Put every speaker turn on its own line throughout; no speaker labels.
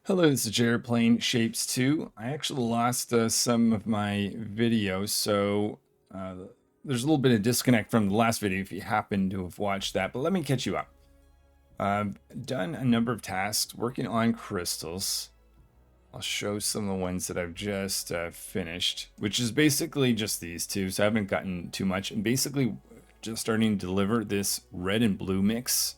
Hello, this is Jared playing Shapes 2. I actually lost some of my videos, so uh, there's a little bit of disconnect from the last video if you happen to have watched that, but let me catch you up. I've done a number of tasks working on crystals. I'll show some of the ones that I've just finished, which is basically just these two, so I haven't gotten too much. And basically just starting to deliver this red and blue mix.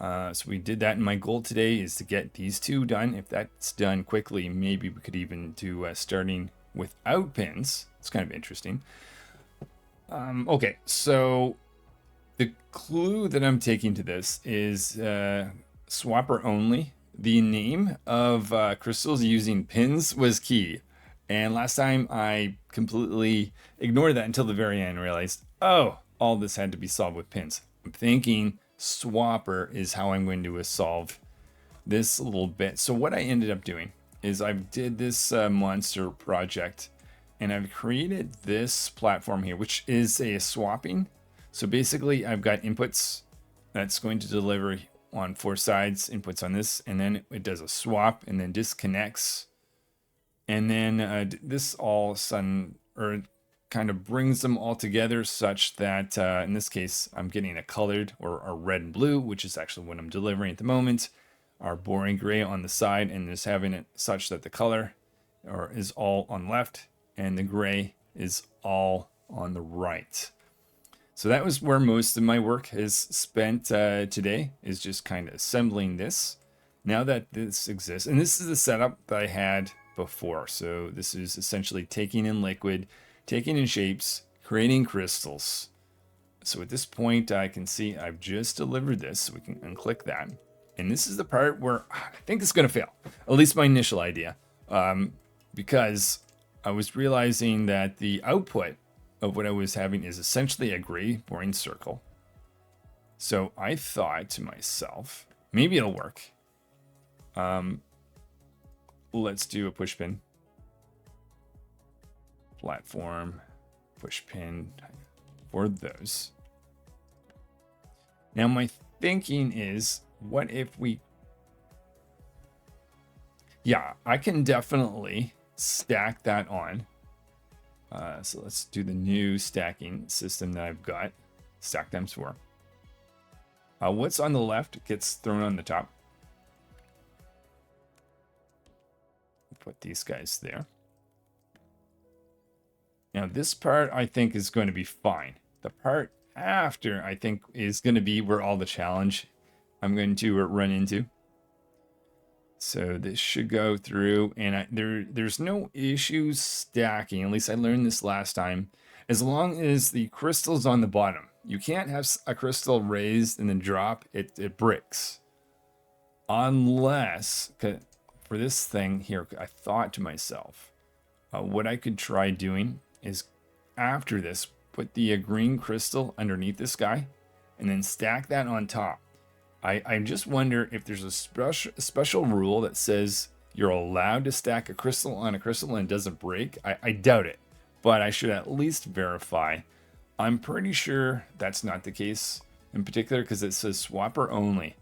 So we did that, and my goal today is to get these two done. If that's done quickly, maybe we could even do starting without pins. It's kind of interesting. Okay, so the clue that I'm taking to this is swapper only. The name of crystals using pins was key. And last time I completely ignored that until the very end and realized, oh, all this had to be solved with pins. I'm thinking swapper is how I'm going to solve this a little bit. So what I ended up doing is I did this monster project, and I've created this platform here, which is a swapping. So basically I've got inputs that's going to deliver on 4 sides, inputs on this, and then it does a swap and then disconnects. And then this all of a sudden, or kind of brings them all together such that in this case I'm getting a colored or a red and blue, which is actually what I'm delivering at the moment, our boring gray on the side, and just having it such that the color is all on left and the gray is all on the right. So that was where most of my work has spent today, is just kind of assembling this. Now that this exists, and this is the setup that I had before. So this is essentially taking in liquid, taking in shapes, creating crystals. So at this point, I can see I've just delivered this. So we can unclick that. And this is the part where I think it's going to fail, at least my initial idea, because I was realizing that the output of what I was having is essentially a gray boring circle. So I thought to myself, maybe it'll work. Let's do a push pin. Platform, push pin for those. Now my thinking is, what if we... Yeah, I can definitely stack that on. So let's do the new stacking system that I've got. Stack times 4. What's on the left gets thrown on the top. Put these guys there. Now this part I think is going to be fine. The part after I think is going to be where all the challenge I'm going to run into. So this should go through, and there's no issues stacking. At least I learned this last time. As long as the crystal's on the bottom, you can't have a crystal raised and then drop. It breaks. Unless, for this thing here, I thought to myself, what I could try doing is after this, put the green crystal underneath this guy, and then stack that on top. I just wonder if there's a special rule that says you're allowed to stack a crystal on a crystal and it doesn't break. I doubt it, but I should at least verify. I'm pretty sure that's not the case, in particular because it says swapper only.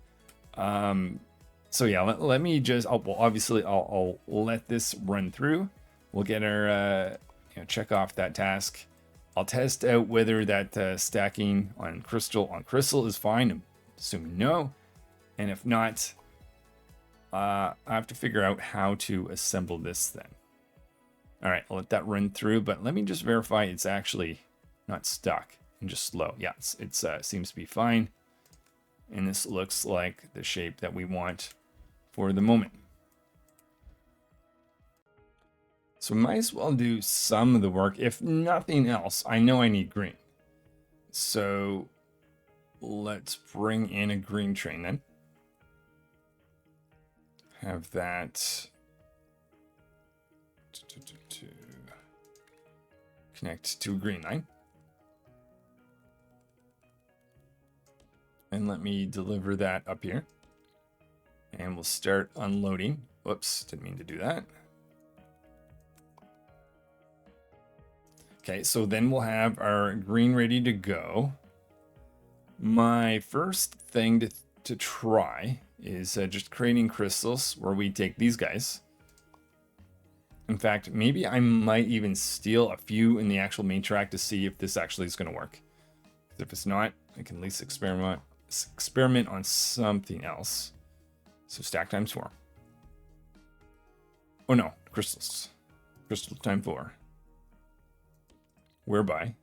So yeah, let me just, obviously I'll let this run through. We'll get our, check off that task. I'll test out whether that stacking on crystal is fine. I'm assuming no. And if not, I have to figure out how to assemble this then. All right, I'll let that run through, but let me just verify it's actually not stuck and just slow. Yeah, it seems to be fine. And this looks like the shape that we want for the moment. So might as well do some of the work. If nothing else, I know I need green. So let's bring in a green train then. Have that connect to a green line. And let me deliver that up here. And we'll start unloading. Whoops, didn't mean to do that. Okay, so then we'll have our green ready to go. My first thing to try is just creating crystals where we take these guys. In fact, maybe I might even steal a few in the actual main track to see if this actually is going to work. If it's not, I can at least experiment on something else. So stack times 4. Oh no, crystals. Crystal time 4. Whereby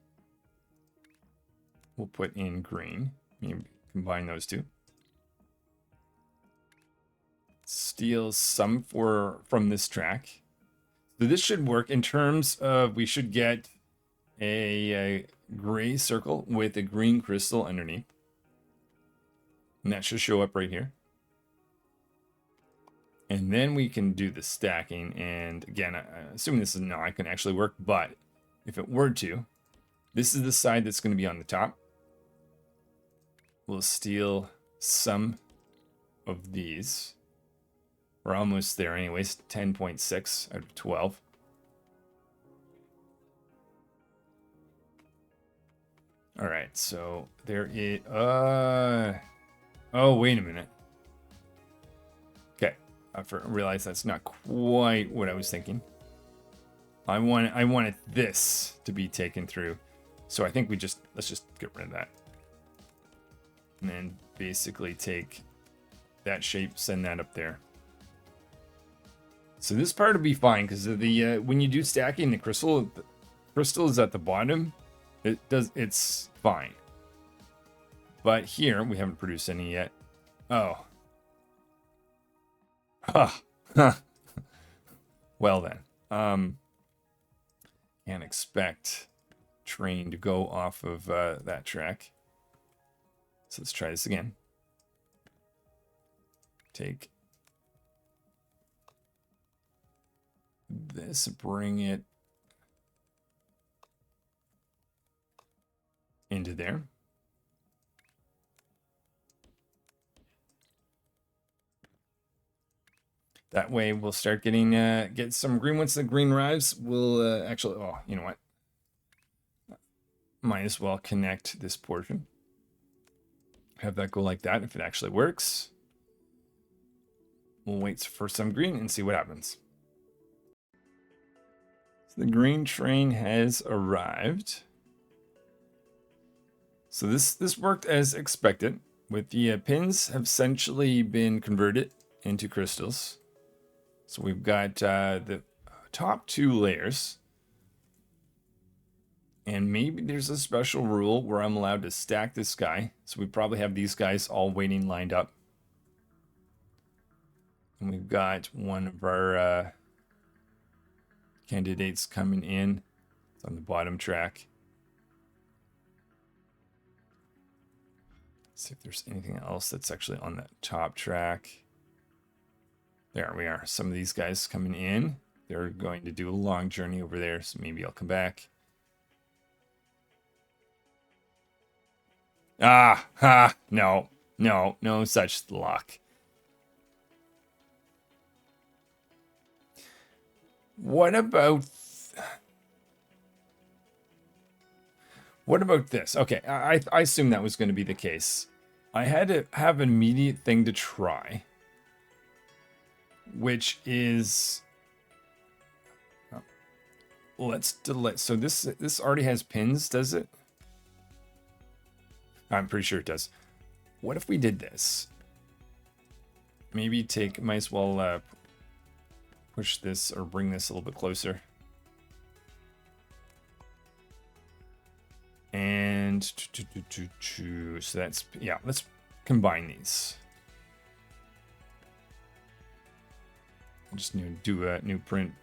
we'll put in green. Maybe combine those two. Steal some from this track. So this should work in terms of we should get a gray circle with a green crystal underneath. And that should show up right here. And then we can do the stacking. And again, assuming this is not going to actually work, but if it were to, this is the side that's going to be on the top. We'll steal some of these. We're almost there anyways, 10.6 out of 12. All right, so there is, oh, wait a minute. Okay, I realized that's not quite what I was thinking. I wanted this to be taken through. So I think let's just get rid of that. And then basically take that shape, send that up there. So this part will be fine because the when you do stacking, the crystal is at the bottom. It's fine. But here we haven't produced any yet. Oh. Huh. Well then. Can't expect train to go off of that track. So let's try this again. Take this, bring it into there. That way we'll start getting get some green. Once the green arrives, we'll actually, oh, you know what? Might as well connect this portion. Have that go like that if it actually works. We'll wait for some green and see what happens. So the green train has arrived. So this worked as expected. With the pins have essentially been converted into crystals. So we've got the top 2 layers. And maybe there's a special rule where I'm allowed to stack this guy. So we probably have these guys all waiting lined up. And we've got one of our candidates coming in. It's on the bottom track. Let's see if there's anything else that's actually on that top track. There we are. Some of these guys coming in. They're going to do a long journey over there, so maybe I'll come back. No such luck. What about this? Okay, I assume that was going to be the case. I had to have an immediate thing to try, which is let's delete. So this already has pins, does it? I'm pretty sure it does. What if we did this? Maybe might as well push this or bring this a little bit closer. And so that's, yeah, let's combine these. I just need to do a new print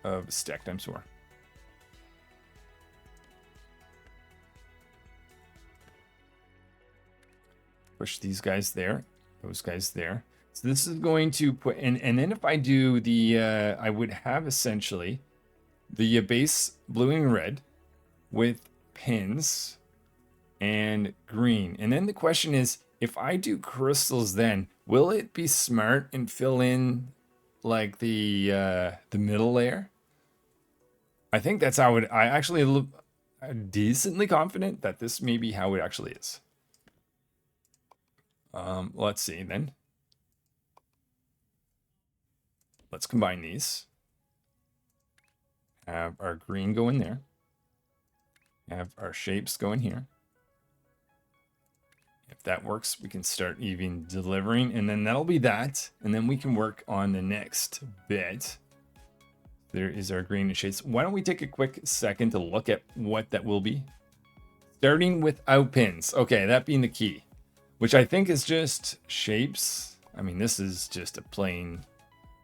of stack times 4. Push these guys there, those guys there. So this is going to put, and then if I do the, I would have essentially the base blue and red with pins and green. And then the question is, if I do crystals, then will it be smart and fill in like the middle layer? I think that's how it, I actually look decently confident that this may be how it actually is. Let's see then. Let's combine these. Have our green go in there. Have our shapes go in here. If that works, we can start even delivering, and then that'll be that. And then we can work on the next bit. There is our green and shapes. Why don't we take a quick second to look at what that will be? Starting without pins. Okay, that being the key, which I think is just shapes. I mean, this is just a plain,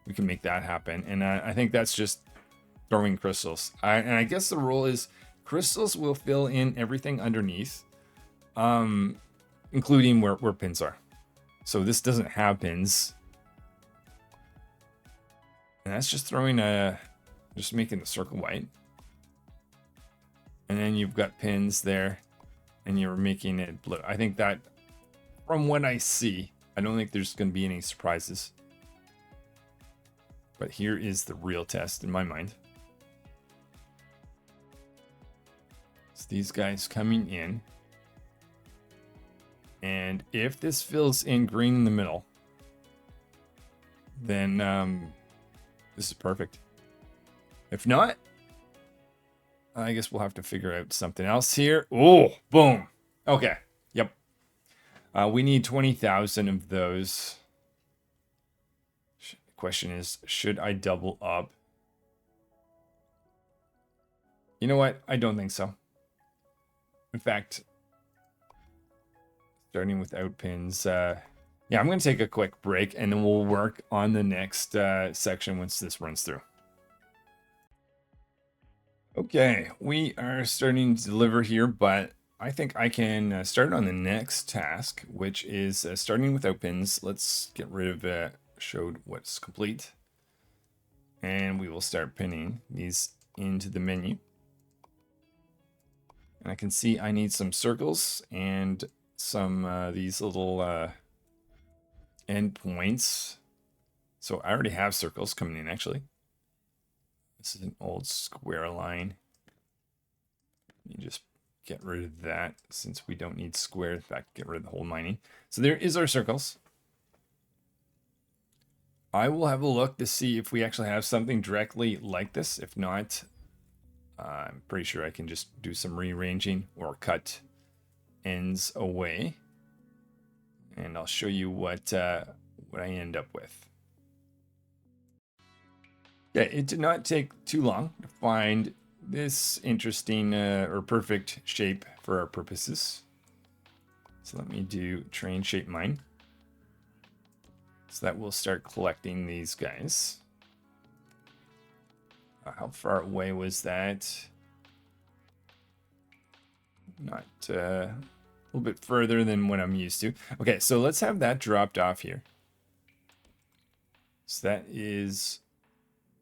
we can make that happen. And I think that's just throwing crystals. And I guess the rule is crystals will fill in everything underneath, including where pins are. So this doesn't have pins. And that's just throwing just making the circle white. And then you've got pins there and you're making it blue. I think that from what I see, I don't think there's going to be any surprises. But here is the real test in my mind. It's these guys coming in. And if this fills in green in the middle, then this is perfect. If not, I guess we'll have to figure out something else here. Oh, boom. Okay. Yep. We need 20,000 of those. The question is, should I double up? You know what? I don't think so. In fact, starting without pins. Yeah, I'm going to take a quick break and then we'll work on the next section once this runs through. Okay, we are starting to deliver here, but I think I can start on the next task, which is starting without pins. Let's get rid of showed what's complete. And we will start pinning these into the menu. And I can see I need some circles and some these little endpoints. So I already have circles coming in actually. This is an old square line. You just get rid of that since we don't need squares. In fact, get rid of the whole mining. So there is our circles. I will have a look to see if we actually have something directly like this. If not, I'm pretty sure I can just do some rearranging or cut ends away. And I'll show you what I end up with. Yeah, it did not take too long to find this interesting or perfect shape for our purposes. So let me do train shape mine. So that will start collecting these guys. How far away was that? Not a little bit further than what I'm used to. Okay, so let's have that dropped off here. So that is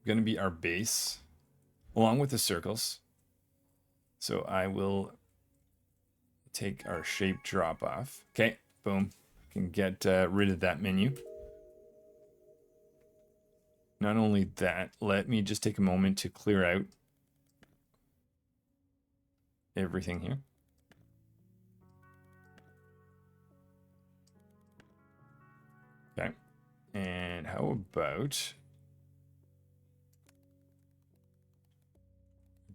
going to be our base along with the circles. So I will take our shape drop off. Okay, boom. Can get rid of that menu. Not only that, let me just take a moment to clear out everything here. Okay, and how about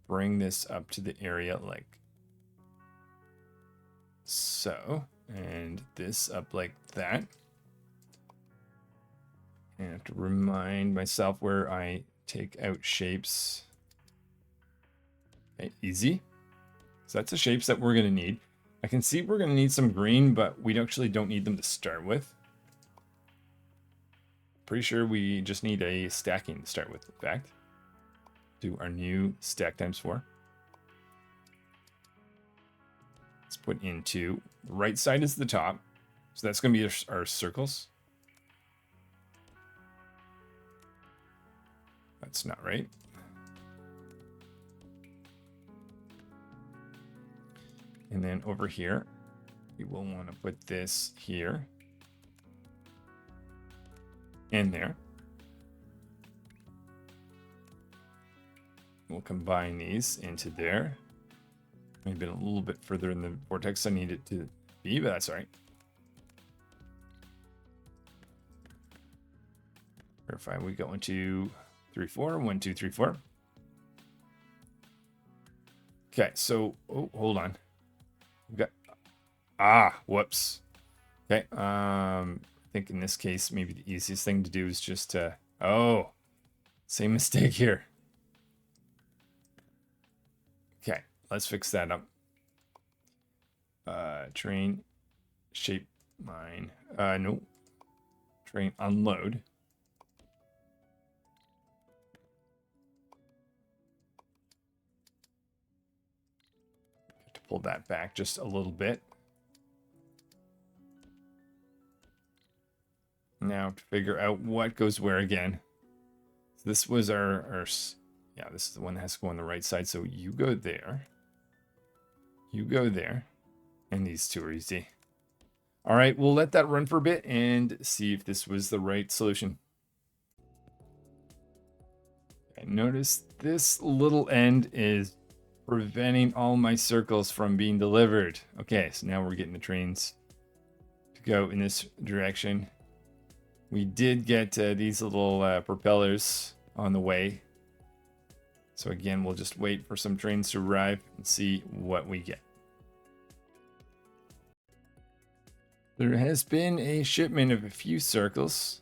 bring this up to the area like so, and this up like that. And I have to remind myself where I take out shapes. Okay, easy. So that's the shapes that we're going to need. I can see we're going to need some green, but we actually don't need them to start with. Pretty sure we just need a stacking to start with, in fact. Do our new stack times 4. Let's put into the right side is the top. So that's going to be our circles. That's not right. And then over here, we will want to put this here and there. We'll combine these into there. Maybe a little bit further in the vortex I need it to be, but that's all right. 5. We got 1, 2, 3, 4. 1, 2, 3, 4. Okay, so hold on. We got whoops. Okay, I think in this case maybe the easiest thing to do is just same mistake here. Okay, let's fix that up. Train shape mine. No. Train unload. Have to pull that back just a little bit. Now to figure out what goes where again. So this was our yeah, this is the one that has to go on the right side. So you go there. You go there. And these two are easy. All right, we'll let that run for a bit and see if this was the right solution. And notice this little end is preventing all my circles from being delivered. Okay, so now we're getting the trains to go in this direction. We did get these little propellers on the way. So again, we'll just wait for some trains to arrive and see what we get. There has been a shipment of a few circles.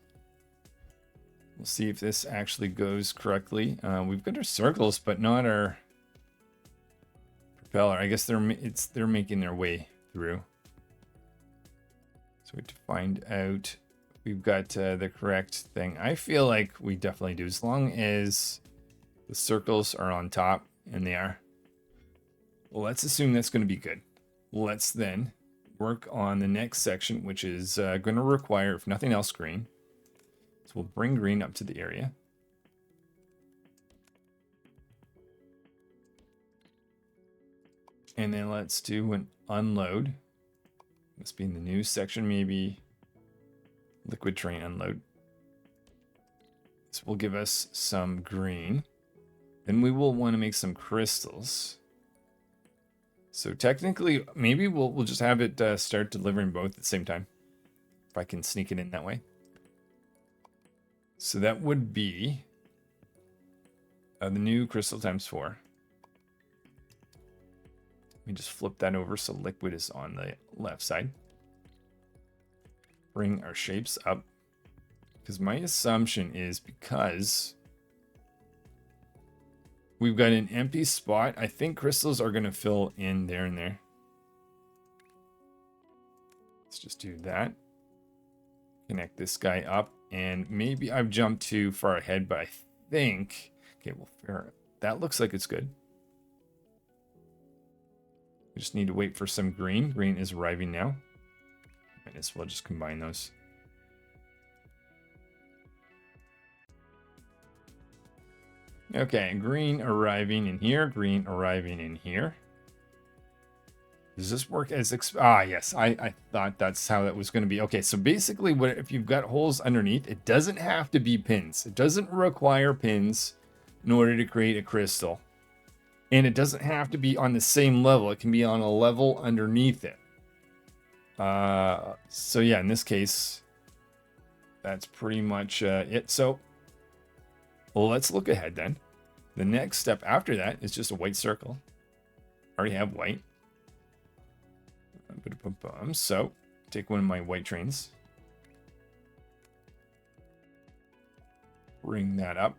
We'll see if this actually goes correctly. We've got our circles, but not our propeller. I guess they're making their way through. So we have to find out if we've got the correct thing. I feel like we definitely do, as long as the circles are on top, and they are. Well, let's assume that's going to be good. Let's then work on the next section, which is going to require, if nothing else, green. So we'll bring green up to the area. And then let's do an unload. Must be in the new section, maybe. Liquid train unload. This will give us some green. Then we will want to make some crystals. So technically, maybe we'll just have it start delivering both at the same time. If I can sneak it in that way. So that would be the new crystal times 4. Let me just flip that over so liquid is on the left side. Bring our shapes up. Because my assumption is because we've got an empty spot, I think crystals are going to fill in there and there. Let's just do that. Connect this guy up. And maybe I've jumped too far ahead, but I think... Okay, well, that looks like it's good. We just need to wait for some green. Green is arriving now. Might as well just combine those. Okay, green arriving in here, green arriving in here. Does this work as yes, I thought that's how that was going to be. Okay, so basically if you've got holes underneath, it doesn't have to be pins. It doesn't require pins in order to create a crystal. And it doesn't have to be on the same level. It can be on a level underneath it. So yeah, in this case, that's pretty much it. So well, let's look ahead then. The next step after that is just a white circle. I already have white. So take one of my white trains. Bring that up.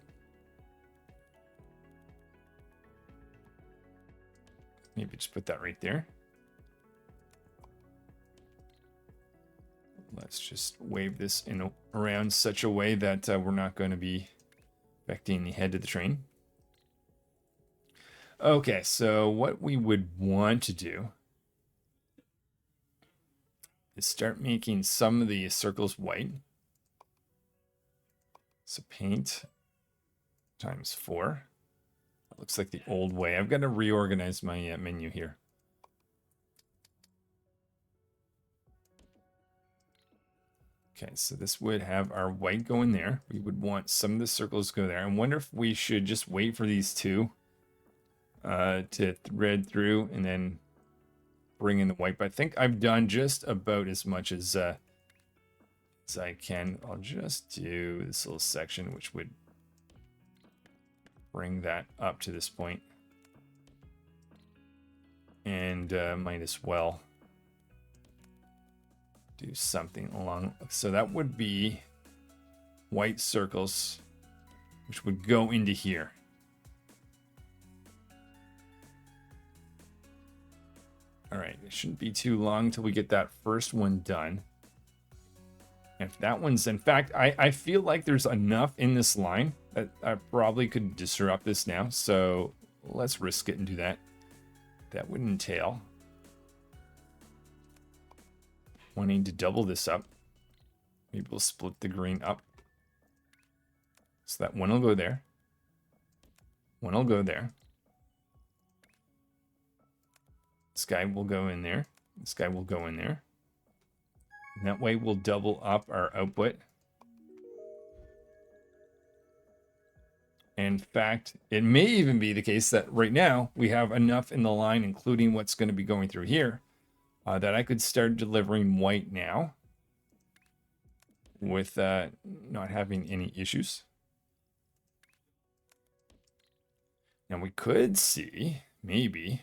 Maybe just put that right there. Let's just wave this in around such a way that we're not going to be affecting the head of the train. Okay, so what we would want to do is start making some of the circles white. So paint times 4. That looks like the old way. I've got to reorganize my menu here. Okay, so this would have our white go in there. We would want some of the circles to go there. I wonder if we should just wait for these two to thread through and then bring in the white. But I think I've done just about as much as as I can. I'll just do this little section, which would bring that up to this point. And might as well do something along. So that would be white circles, which would go into here. All right, it shouldn't be too long till we get that first one done. If that one's, in fact, I feel like there's enough in this line that I probably could disrupt this now. So let's risk it and do that. That would entail wanting to double this up. Maybe we'll split the green up. So that one will go there. One will go there. This guy will go in there. This guy will go in there. And that way we'll double up our output. In fact, it may even be the case that right now we have enough in the line, including what's going to be going through here, that I could start delivering white now with not having any issues. Now we could see, maybe,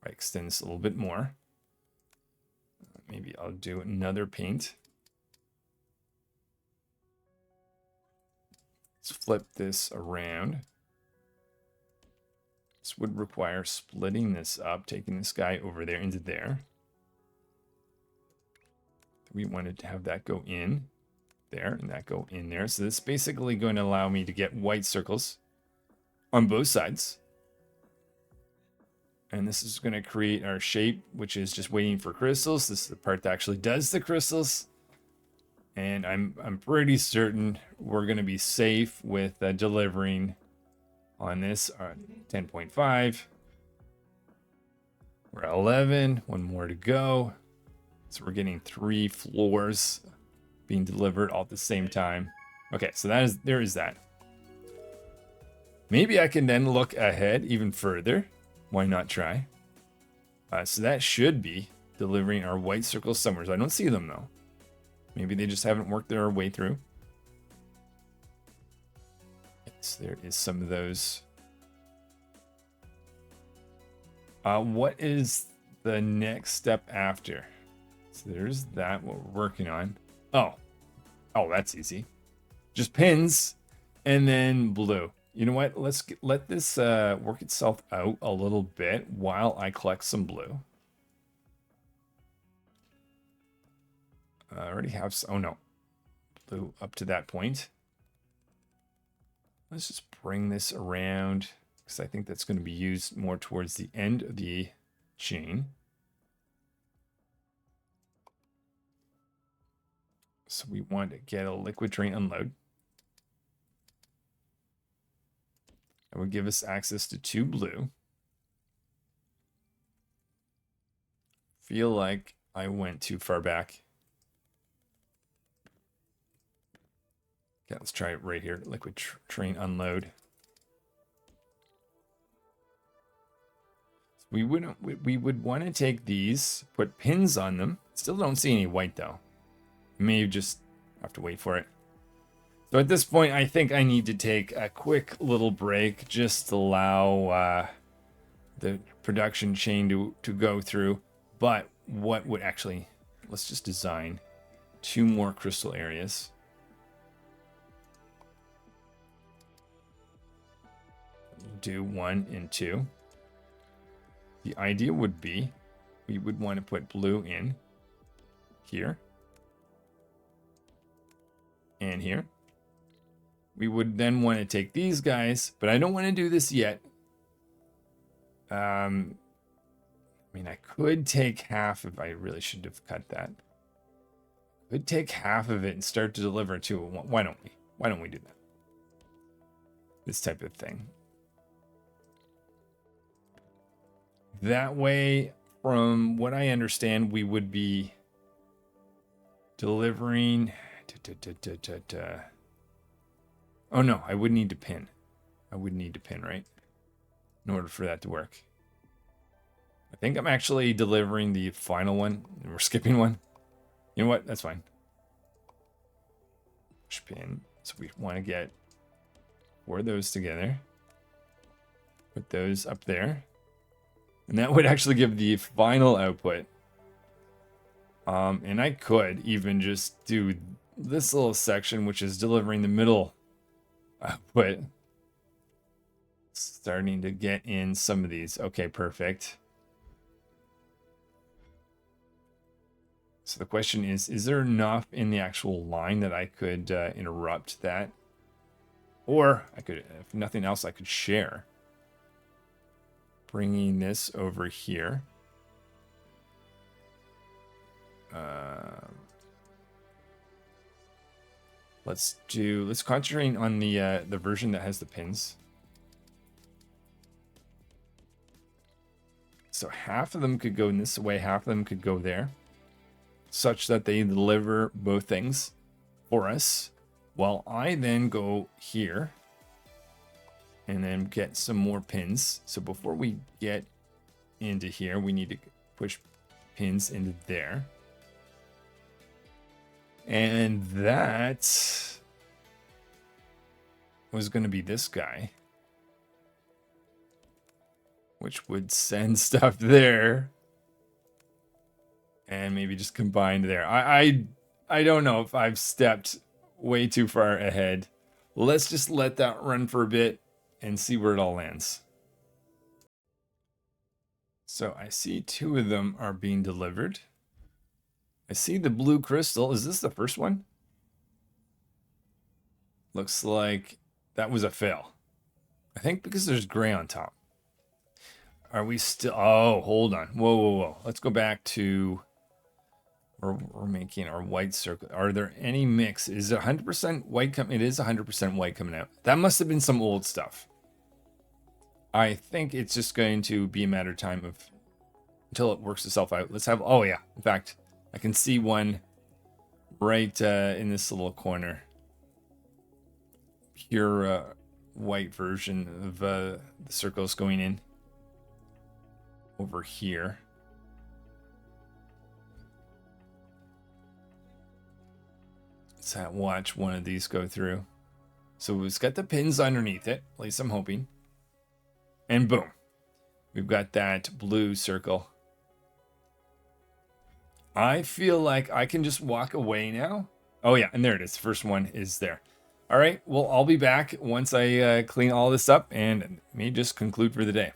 if I extend this a little bit more, maybe I'll do another paint. Let's flip this around. This would require splitting this up, taking this guy over there into there. We wanted to have that go in there and that go in there. So this is basically going to allow me to get white circles on both sides. And this is going to create our shape, which is just waiting for crystals. This is the part that actually does the crystals. And I'm pretty certain we're going to be safe with delivering on this. 10.5. We're at 11. One more to go. So we're getting 3 floors being delivered all at the same time. Okay, so there is that. Maybe I can then look ahead even further. Why not try? So that should be delivering our white circles somewhere. So I don't see them though. Maybe they just haven't worked their way through. Yes, there is some of those. What is the next step after? So there's that, what we're working on. Oh, that's easy. Just pins and then blue. You know what? Let this work itself out a little bit while I collect some blue. I already have some, oh no, blue up to that point. Let's just bring this around because I think that's going to be used more towards the end of the chain. So we want to get a liquid train unload. That would give us access to 2 blue. Feel like I went too far back. Okay, let's try it right here. Liquid train unload. We would want to take these, put pins on them. Still don't see any white though. May just have to wait for it. So at this point, I think I need to take a quick little break, just to allow the production chain to go through. But what would actually, let's just design 2 more crystal areas. Do 1 and 2. The idea would be we would want to put blue in here and here. We would then want to take these guys, but I don't want to do this yet. I mean, I could take half if I really should have cut that. Could take half of it and start to deliver to it. Why don't we? Why don't we do that? This type of thing. That way, from what I understand, we would be delivering. Oh no, I would need to pin. I would need to pin, right? In order for that to work. I think I'm actually delivering the final one, and we're skipping one. You know what? That's fine. push pin. So we want to get 4 of those together. Put those up there. And that would actually give the final output. And I could even just do this little section, which is delivering the middle output. Starting to get in some of these. Okay, perfect. So the question is there enough in the actual line that I could interrupt that? Or I could, if nothing else, I could share. Bringing this over here. Let's concentrate on the version that has the pins. So half of them could go in this way, half of them could go there, such that they deliver both things for us, while I then go here and then get some more pins. So before we get into here, we need to push pins into there. And that was going to be this guy, which would send stuff there. And maybe just combined there. I don't know if I've stepped way too far ahead. Let's just let that run for a bit and see where it all lands. So I see 2 of them are being delivered. I see the blue crystal. Is this the first one? Looks like that was a fail. I think because there's gray on top. Are we still... Oh, hold on. Whoa. Let's go back to... We're making our white circle. Are there any mix? Is it 100% white coming? It is 100% white coming out. That must have been some old stuff. I think it's just going to be a matter of time of... until it works itself out. Let's have... Oh, yeah. In fact... I can see one right in this little corner. Pure white version of the circles going in over here. Let's watch one of these go through. So it's got the pins underneath it, at least I'm hoping. And boom. We've got that blue circle. I feel like I can just walk away now. Oh yeah, and there it is. First one is there. All right, well, I'll be back once I clean all this up and may just conclude for the day.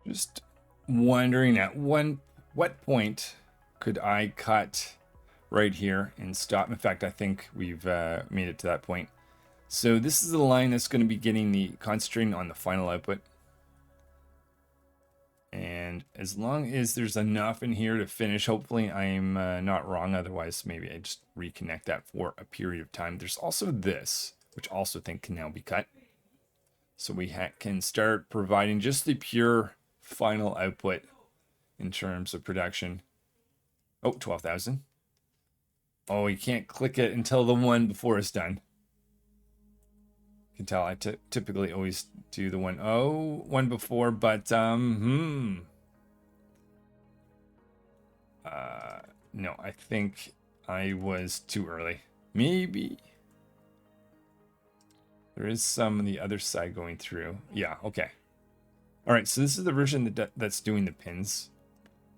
Just wondering at what point could I cut right here and stop. In fact, I think we've made it to that point. So this is the line that's going to be getting the concentrating on the final output. And as long as there's enough in here to finish, hopefully I'm not wrong. Otherwise, maybe I just reconnect that for a period of time. There's also this, which I also think can now be cut. So we can start providing just the pure final output in terms of production. Oh, 12,000. Oh, you can't click it until the one before it's done. You can tell I typically always do the one before, but no, I think I was too early. Maybe there is some on the other side going through. Yeah, okay. All right, so this is the version that's doing the pins,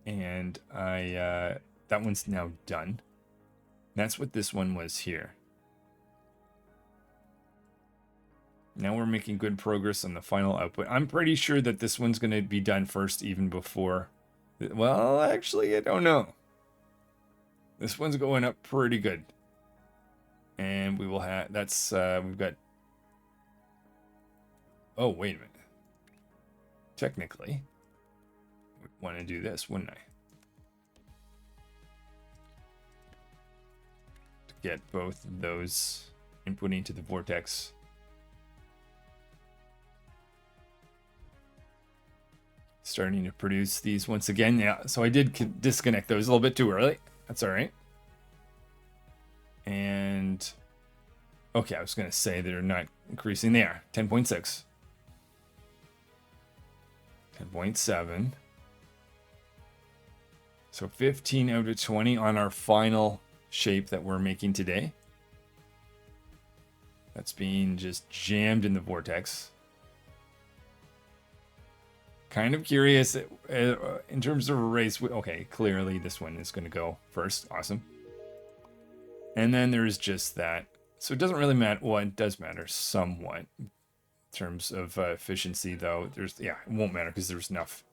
and that one's now done. That's what this one was here. Now we're making good progress on the final output. I'm pretty sure that this one's going to be done first, even before... Well, actually, I don't know. This one's going up pretty good. And we will have... That's... we've got... Oh, wait a minute. Technically, I would want to do this, wouldn't I? To get both of those inputting to the vortex. Starting to produce these once again. Yeah, so I did disconnect those a little bit too early. That's all right. And okay, I was going to say they're not increasing. They are 10.6, 10.7. So 15 out of 20 on our final shape that we're making today. That's being just jammed in the vortex. Kind of curious in terms of a race. Okay, clearly this one is going to go first. Awesome. And then there's just that. So it doesn't really matter. Well, it does matter somewhat in terms of efficiency, though. Yeah, it won't matter because there's enough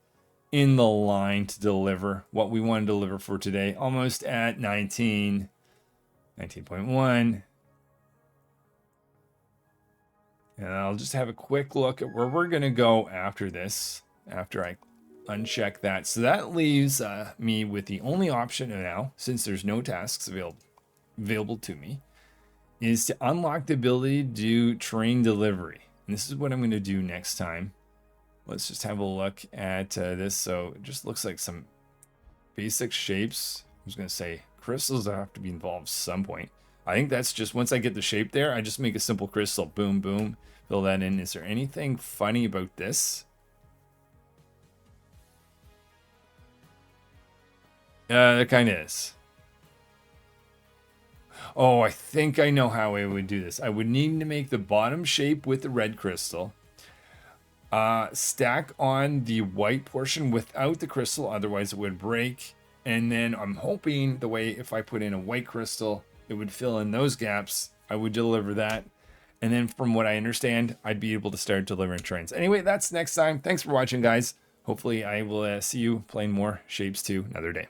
in the line to deliver what we want to deliver for today. Almost at 19.1. And I'll just have a quick look at where we're going to go after this, after I uncheck that. So that leaves me with the only option now, since there's no tasks available to me, is to unlock the ability to do train delivery. And this is what I'm going to do next time. Let's just have a look at this. So it just looks like some basic shapes. I was going to say crystals have to be involved at some point. I think that's just once I get the shape there, I just make a simple crystal. Boom, boom. Fill that in. Is there anything funny about this? There kind of is. Oh, I think I know how I would do this. I would need to make the bottom shape with the red crystal. Stack on the white portion without the crystal, otherwise it would break. And then I'm hoping the way if I put in a white crystal, it would fill in those gaps. I would deliver that. And then from what I understand, I'd be able to start delivering trains. Anyway, that's next time. Thanks for watching, guys. Hopefully I will see you playing more Shapes 2 another day.